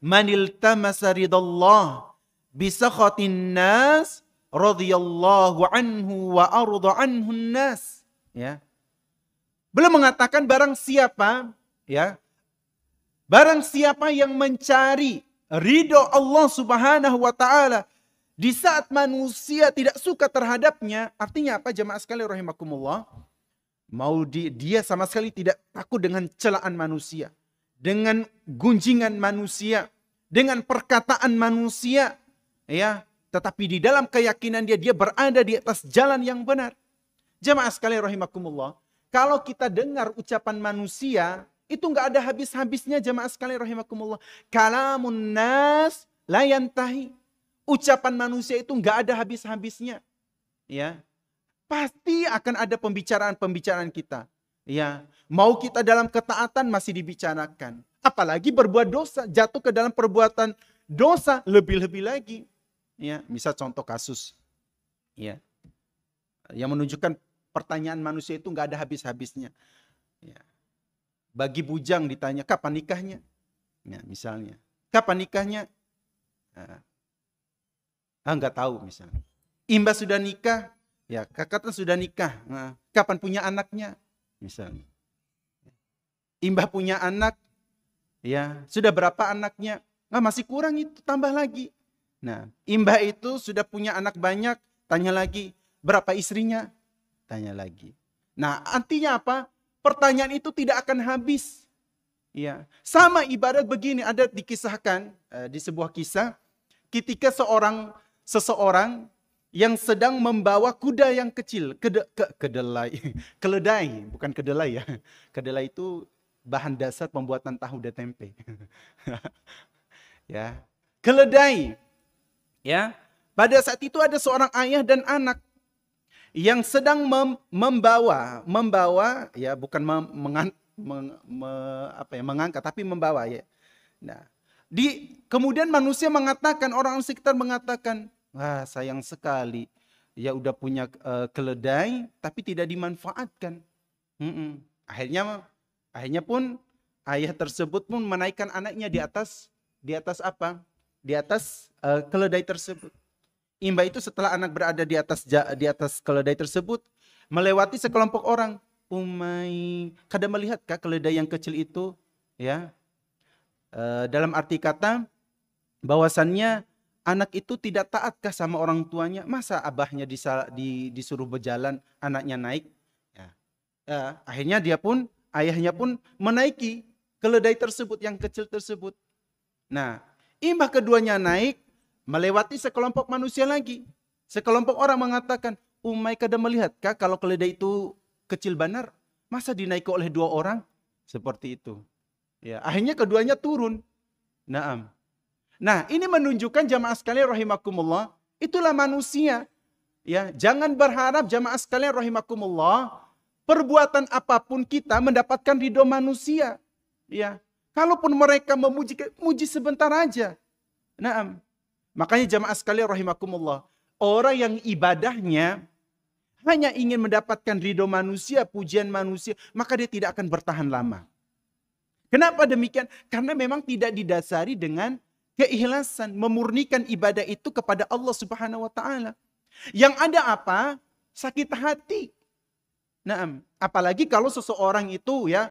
manil tamasa ridallah bisakhatin nas radhiyallahu anhu wa arda anhu nas. Ya. Belum mengatakan barang siapa, ya, barang siapa yang mencari ridho Allah Subhanahu wa taala di saat manusia tidak suka terhadapnya, artinya apa jemaah sekalian rahimakumullah? Mau dia sama sekali tidak takut dengan celaan manusia, dengan gunjingan manusia, dengan perkataan manusia, ya, tetapi di dalam keyakinan dia berada di atas jalan yang benar. Jemaah sekalian rahimakumullah, kalau kita dengar ucapan manusia, itu nggak ada habis-habisnya jemaah sekalian rahimakumullah. Kalamun nas la yantahi. Ucapan manusia itu nggak ada habis-habisnya. Ya. Pasti akan ada pembicaraan-pembicaraan kita. Ya. Mau kita dalam ketaatan masih dibicarakan. Apalagi berbuat dosa, jatuh ke dalam perbuatan dosa lebih-lebih lagi. Ya, misal contoh kasus. Ya. Yang menunjukkan pertanyaan manusia itu nggak ada habis-habisnya. Ya. Bagi bujang ditanya, kapan nikahnya? Ya, misalnya. Kapan nikahnya? Nggak tahu misalnya. Imbah sudah nikah? Ya, kakaknya sudah nikah. Nah, kapan punya anaknya? Misalnya. Imbah punya anak? Ya, sudah berapa anaknya? Masih kurang itu, tambah lagi. Nah, imbah itu sudah punya anak banyak, tanya lagi. Berapa istrinya? Tanya lagi. Nah, artinya apa? Pertanyaan itu tidak akan habis. Ya, sama ibarat begini, ada dikisahkan di sebuah kisah ketika seseorang yang sedang membawa kuda yang kecil, keledai, bukan kedelai ya. Kedelai itu bahan dasar pembuatan tahu dan tempe. Ya, keledai. Ya, pada saat itu ada seorang ayah dan anak yang sedang membawa ya, bukan mengangkat tapi membawa ya. Nah, kemudian manusia mengatakan, orang sekitar mengatakan, wah sayang sekali ya udah punya keledai tapi tidak dimanfaatkan. Akhirnya pun ayah tersebut pun menaikkan anaknya di atas apa? Di atas keledai tersebut. Imbah itu setelah anak berada di atas keledai tersebut, melewati sekelompok orang. Kada melihatkah keledai yang kecil itu? Ya, dalam arti kata, bahwasannya anak itu tidak taatkah sama orang tuanya? Masa abahnya disuruh berjalan, anaknya naik? Ya. Akhirnya ayahnya pun menaiki keledai tersebut yang kecil tersebut. Nah, imbah keduanya naik, melewati sekelompok manusia lagi. Sekelompok orang mengatakan, kada melihatkah kalau keledai itu kecil banar? Masa dinaiki oleh dua orang? Seperti itu. Ya, akhirnya keduanya turun. Nah, ini menunjukkan jamaah sekalian rahimakumullah, itulah manusia. Ya, jangan berharap jamaah sekalian rahimakumullah, perbuatan apapun kita mendapatkan ridho manusia. Ya, kalaupun mereka memuji sebentar aja. Makanya jamaah sekalian rahimakumullah, orang yang ibadahnya hanya ingin mendapatkan ridho manusia, pujian manusia, maka dia tidak akan bertahan lama. Kenapa demikian? Karena memang tidak didasari dengan keikhlasan, memurnikan ibadah itu kepada Allah Subhanahu wa taala. Yang ada apa? Sakit hati. Apalagi kalau seseorang itu ya